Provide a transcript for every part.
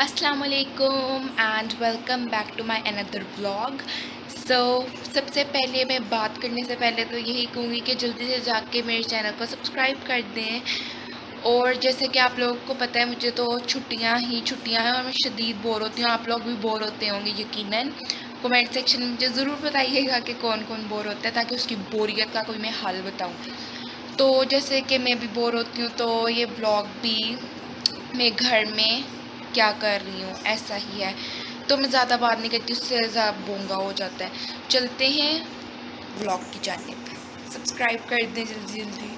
अस्सलाम वालेकुम and welcome back to my another vlog. सबसे पहले मैं बात करने से पहले तो यही कहूँगी कि जल्दी से जाके मेरे चैनल को सब्सक्राइब कर दें। और जैसे कि आप लोगों को पता है, मुझे तो छुट्टियाँ हैं और मैं शदीद बोर होती हूँ। आप लोग भी बोर होते होंगे यकीनन। कमेंट सेक्शन में मुझे ज़रूर बताइएगा कि कौन कौन बोर होता है, ताकि उसकी बोरियत का कोई मैं हल बताऊँ। तो जैसे कि मैं भी बोर होती हूँ, तो ये व्लॉग भी मैं घर में क्या कर रही हूँ ऐसा ही है। तो मैं ज़्यादा बात नहीं करती, उससे ज़्यादा बोंगा हो जाता है। चलते हैं व्लॉग की जानिब। सब्सक्राइब कर दें जल्दी जल्दी।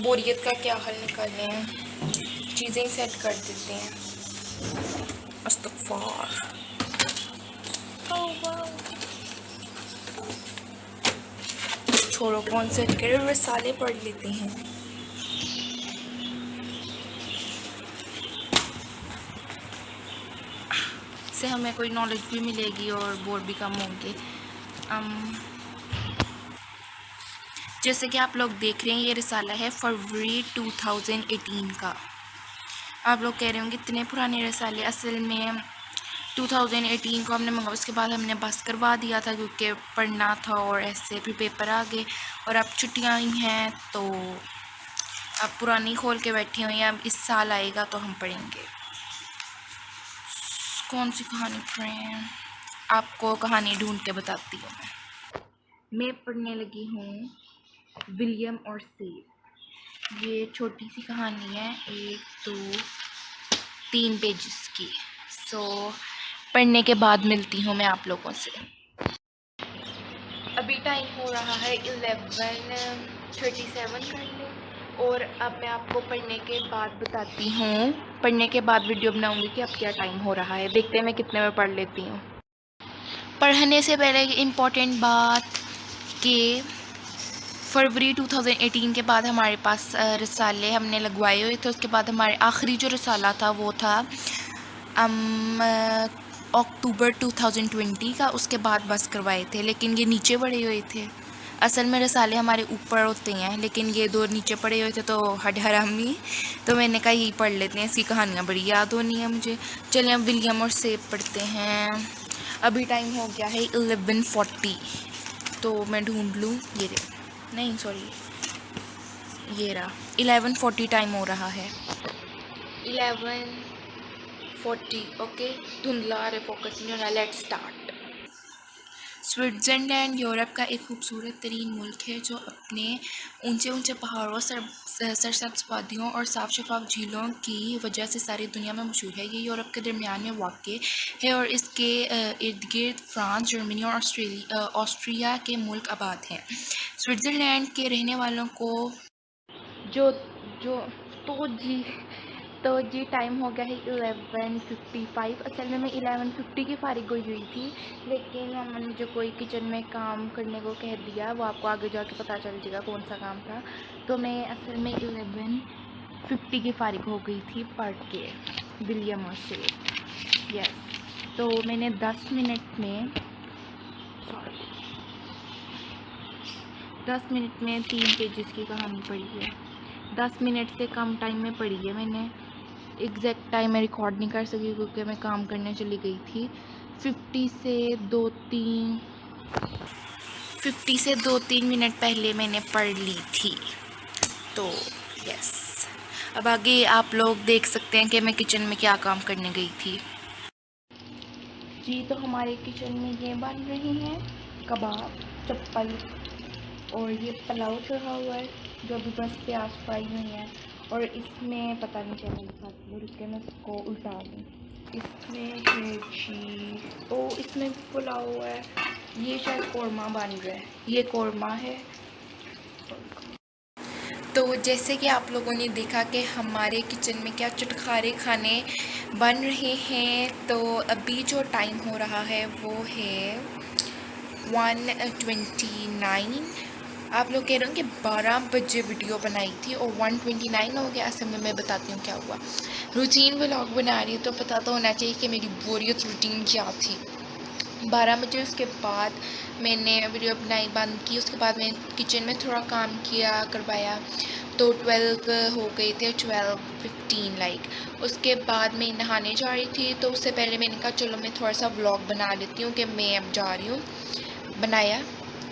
बोरियत का क्या हल निकालने हैं, चीज़ें सेट कर देते हैं। अस्तगफार। छोड़ो, कौन सेट करे, रसाले पढ़ लेते हैं। से हमें कोई नॉलेज भी मिलेगी और बोर भी कम होंगे। जैसे कि आप लोग देख रहे हैं, ये रिसाला है फरवरी 2018 का। आप लोग कह रहे होंगे इतने पुराने रिसाले। असल में 2018 को हमने मंगाया, उसके बाद हमने बस करवा दिया था क्योंकि पढ़ना था और ऐसे फिर पेपर आ गए और अब छुट्टियां ही हैं, तो अब पुरानी खोल के बैठी हुई हैं। अब इस साल आएगा तो हम पढ़ेंगे। कौन सी कहानी पढ़ें, आपको कहानी ढूंढ के बताती हूँ। मैं पढ़ने लगी हूँ विलियम और सेब। ये छोटी सी कहानी है, 1 2 3 पेजेस की। पढ़ने के बाद मिलती हूँ मैं आप लोगों से। अभी टाइम हो रहा है 11:37 कर लो। और अब मैं आपको पढ़ने के बाद बताती हूँ, पढ़ने के बाद वीडियो बनाऊँगी कि अब क्या टाइम हो रहा है। देखते हैं मैं कितने में पढ़ लेती हूँ। पढ़ने से पहले इम्पोर्टेंट बात कि फरवरी 2018 के बाद हमारे पास रिसाले हमने लगवाए हुए थे। उसके बाद हमारे आखिरी जो रिसाला था वो था अक्टूबर 2020 का। उसके बाद बस करवाए थे, लेकिन ये नीचे पड़े हुए थे। असल में रिसाले हमारे ऊपर होते हैं, लेकिन ये दो नीचे पड़े हुए थे तो हड हरामी, तो मैंने कहा यही पढ़ लेते हैं, इसकी कहानियाँ बड़ी याद होनी है मुझे। चलिए अब विलियम और सेब पढ़ते हैं। अभी टाइम हो गया है 11:40, तो मैं ढूंढ लूँ। ये नहीं, सॉरी, ये रहा 11:40 टाइम हो रहा है। 11:40। ओके, धुंधला आ रहा, फोकस नहीं हो रहा। Let's start. स्विट्ज़रलैंड यूरोप का एक खूबसूरत तरीन मुल्क है जो अपने ऊंचे ऊंचे पहाड़ों, सरसब्ज वादियों और साफ शफाफ झीलों की वजह से सारी दुनिया में मशहूर है। ये यूरोप के दरमियान में वाक़ है और इसके इर्द गिर्द फ्रांस, जर्मनी और ऑस्ट्रिया के मुल्क आबाद हैं। स्विट्ज़रलैंड के रहने वालों को जो जो तो जी टाइम हो गया है 11:55। असल में मैं 11:50 की फ़ारिग हुई थी, लेकिन उन्होंने मुझे कोई किचन में काम करने को कह दिया। वो आपको आगे जाके पता चल जाएगा कौन सा काम था। तो मैं असल में 11:50 की फ़ारिग हो गई थी पढ़ के विलियम और सेब। यस, तो मैंने 10 मिनट में 3 पेजेस की कहानी पढ़ी है। 10 मिनट से कम टाइम में पढ़ी है मैंने। एग्जैक्ट टाइम मैं रिकॉर्ड नहीं कर सकी क्योंकि मैं काम करने चली गई थी। 50 से 2-3 मिनट पहले मैंने पढ़ ली थी। तो यस, अब आगे आप लोग देख सकते हैं कि मैं किचन में क्या काम करने गई थी। जी, तो हमारे किचन में ये बन रहे हैं कबाब, चप्पल, और ये पुलाव चढ़ा हुआ है जो अभी बस प्याज फ्राई हुई है। और इसमें पता नहीं चल मेरे साथ में, रुक के मैं इसको उल्टा दूँ। इसमें मिर्ची, ओ इसमें पुलाव है। ये शायद कौरमा बन रहा है, ये कौरमा है। तो जैसे कि आप लोगों ने देखा कि हमारे किचन में क्या चटखारे खाने बन रहे हैं। तो अभी जो टाइम हो रहा है वो है 1:29। आप लोग कह रहे हो कि 12 बजे वीडियो बनाई थी और 1:29 हो गया। असल में मैं बताती हूँ क्या हुआ। रूटीन व्लॉग बना रही हूँ तो पता तो होना चाहिए कि मेरी बोरियत रूटीन क्या थी। 12 बजे उसके बाद मैंने वीडियो बनाई बंद की। उसके बाद मैंने किचन में थोड़ा काम किया करवाया, तो 12 हो गए थे, 12:15 लाइक। उसके बाद मैं नहाने जा रही थी, तो उससे पहले मैंने कहा चलो मैं थोड़ा सा व्लॉग बना लेती हूँ कि मैं अब जा रही हूँ। बनाया,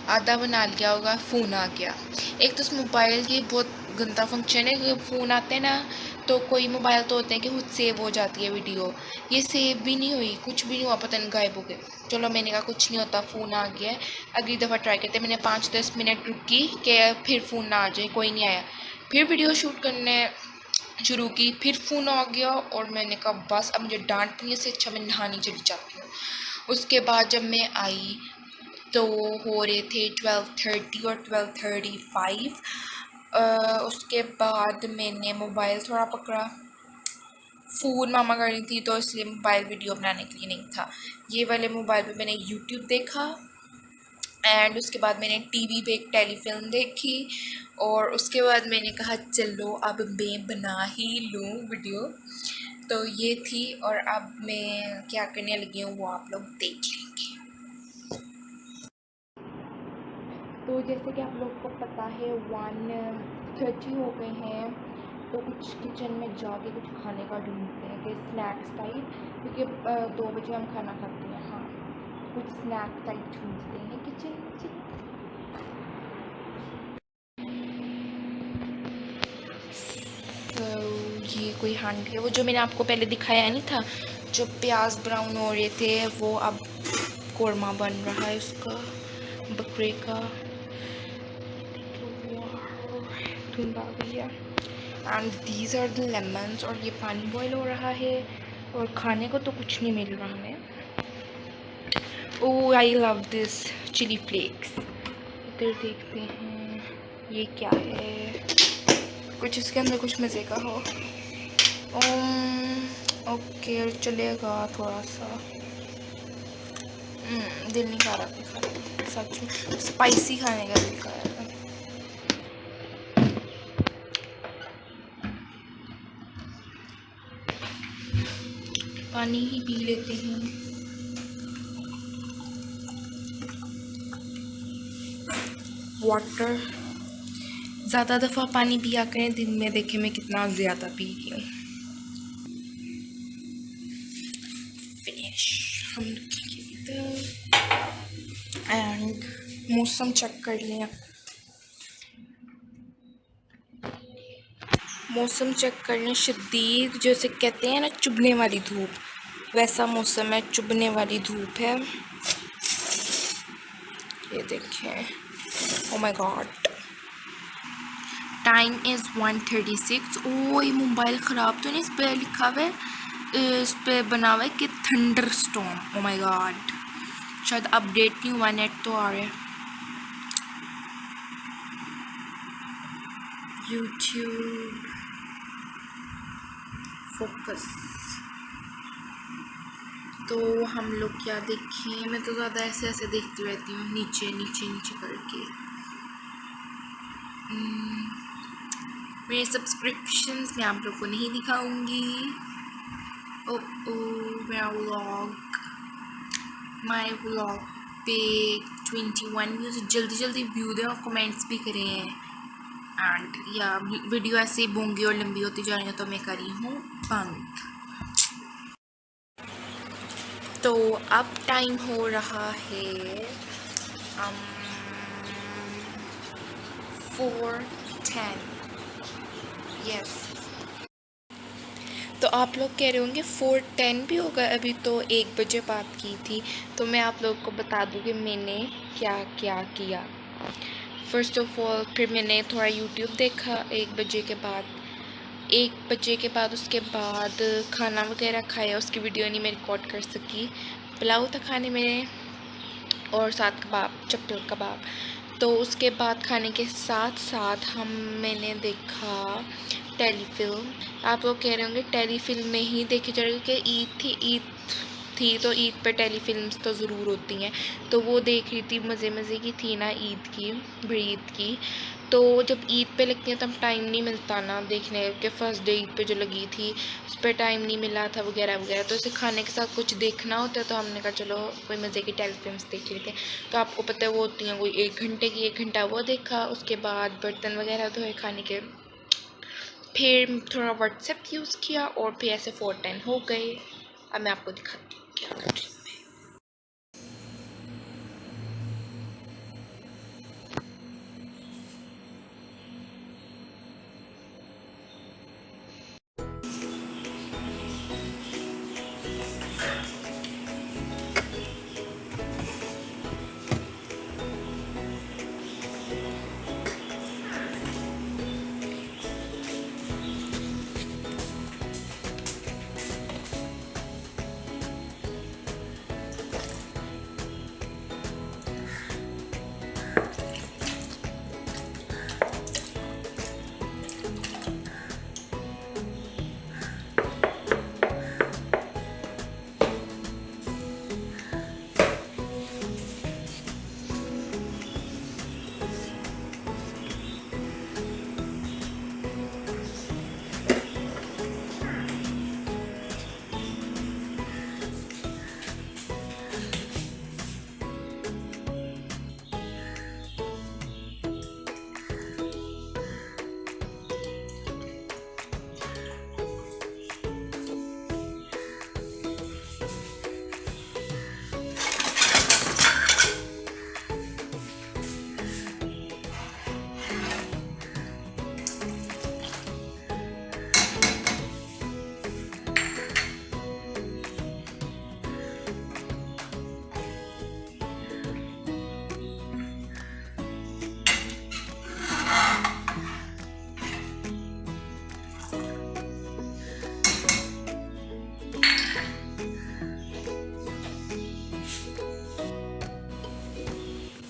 आधा बना लिया होगा, फ़ोन आ गया। एक तो उस मोबाइल की बहुत गंदा फंक्शन है कि फ़ोन आते हैं ना, तो कोई मोबाइल तो होते हैं कि खुद सेव हो जाती है वीडियो, ये सेव भी नहीं हुई, कुछ भी नहीं हुआ, पता नहीं गायब हो गए। चलो मैंने कहा कुछ नहीं होता, फ़ोन आ गया है, अगली दफ़ा ट्राई करते। मैंने 5-10 मिनट रुकी कि फिर फ़ोन ना आ जाए, कोई नहीं आया। फिर वीडियो शूट करने शुरू की, फिर फ़ोन आ गया और मैंने कहा बस अब मुझे डांट पड़ी, इससे अच्छा मैं नहाने चली जाती हूँ। उसके बाद जब मैं आई तो हो रहे थे 12:30 और 12:35। उसके बाद मैंने मोबाइल थोड़ा पकड़ा, फ़ोन मामा कर रही थी तो इसलिए मोबाइल वीडियो बनाने के लिए नहीं था। ये वाले मोबाइल पे मैंने यूट्यूब देखा, एंड उसके बाद मैंने टीवी पे एक टेलीफिल्म देखी, और उसके बाद मैंने कहा चलो अब मैं बना ही लूँ वीडियो। तो ये थी, और अब मैं क्या करने लगी हूँ वो आप लोग देख लेंगे। तो जैसे कि आप लोग को पता है 1:30 हो गए हैं, तो कुछ किचन में जाके कुछ खाने का ढूंढते हैं कि स्नैक्स टाइप, क्योंकि 2 बजे हम खाना खाते हैं। हाँ, कुछ स्नैक टाइप ढूंढते हैं किचन में। तो ये कोई हांडी है, वो जो मैंने आपको पहले दिखाया नहीं था, जो प्याज ब्राउन हो रहे थे, वो अब कोरमा बन रहा है उसका, बकरे का। धुंध आ गई है। And these are the lemons, और ये पानी बॉयल हो रहा है, और खाने को तो कुछ नहीं मिल रहा हमें। Oh I love this chilli flakes. इधर देखते हैं ये क्या है, कुछ इसके अंदर कुछ मज़े का हो। ओके चलेगा, थोड़ा सा दिल नहीं खा रहा, सच में स्पाइसी खाने का दिल कर रहा है। पानी ही पी लेते हैं। वाटर, ज़्यादा दफ़ा पानी पिया करें दिन में, देखें मैं कितना ज़्यादा पी रही हूँ। फिनिश हम एंड मौसम चेक कर लें। मौसम चेक करने, शदीद जैसे कहते हैं ना चुभने वाली धूप, वैसा मौसम है, चुभने वाली धूप है। ये देखें, oh my God, time is 1:36। ओ ये मोबाइल ख़राब तो नहीं, इस पर लिखा हुआ है, इस पर बना हुआ है कि thunder storm. Oh my God, शायद अपडेट नहीं हुआ, नेट तो आ रहा है। यूट्यूब फोकस, तो हम लोग क्या देखें, मैं तो ज़्यादा ऐसे ऐसे देखती रहती हूँ, नीचे नीचे नीचे करके। मेरे सब्सक्रिप्शंस मैं आप लोग को नहीं दिखाऊंगी। ओ मेरा व्लॉग, माय व्लॉग पे 21 व्यूज़, जल्दी जल्दी व्यू दें और कमेंट्स भी करें। एंड या वीडियो ऐसे ही बोंगी और लंबी होती जा रही है तो मैं कर रही हूँ बंद। तो अब टाइम हो रहा है 4:10। यस, तो आप लोग कह रहे होंगे 4:10 भी होगा, अभी तो 1 बजे बात की थी। तो मैं आप लोग को बता दूँ कि मैंने क्या क्या किया। फ़र्स्ट ऑफ़ ऑल फिर मैंने थोड़ा यूट्यूब देखा 1 बजे के बाद। 1 बजे के बाद उसके बाद खाना वगैरह खाया, उसकी वीडियो नहीं मैं रिकॉर्ड कर सकी। पुलाव था खाने में, और साथ कबाब, चप्पल कबाब। तो उसके बाद खाने के साथ साथ मैंने देखा टेलीफिल्म। आप लोग कह रहे होंगे टेलीफिल्म में ही देखी जाएगी कि ईद थी तो ईद पर टेलीफिल्म्स तो ज़रूर होती हैं, तो वो देख रही थी, मज़े मज़े की थी ना ईद की, बड़ी ईद की। तो जब ईद पे लगती हैं तब टाइम नहीं मिलता ना देखने के। फर्स्ट डे ईद पे जो लगी थी उस पर टाइम नहीं मिला था वगैरह वगैरह, तो इसे खाने के साथ कुछ देखना होता है तो हमने कहा चलो कोई मज़े की टेलीफिल्म्स देख लेते हैं। तो आपको पता है वो होती हैं कोई 1 घंटे की, 1 घंटा वो देखा, उसके बाद बर्तन वगैरह धोए खाने के, फिर थोड़ा व्हाट्सएप यूज़ किया और फिर ऐसे 4:10 हो गए। अब मैं आपको दिखाती हूँ क्या कर रही हूँ।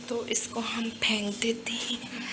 तो इसको हम फेंक देते हैं।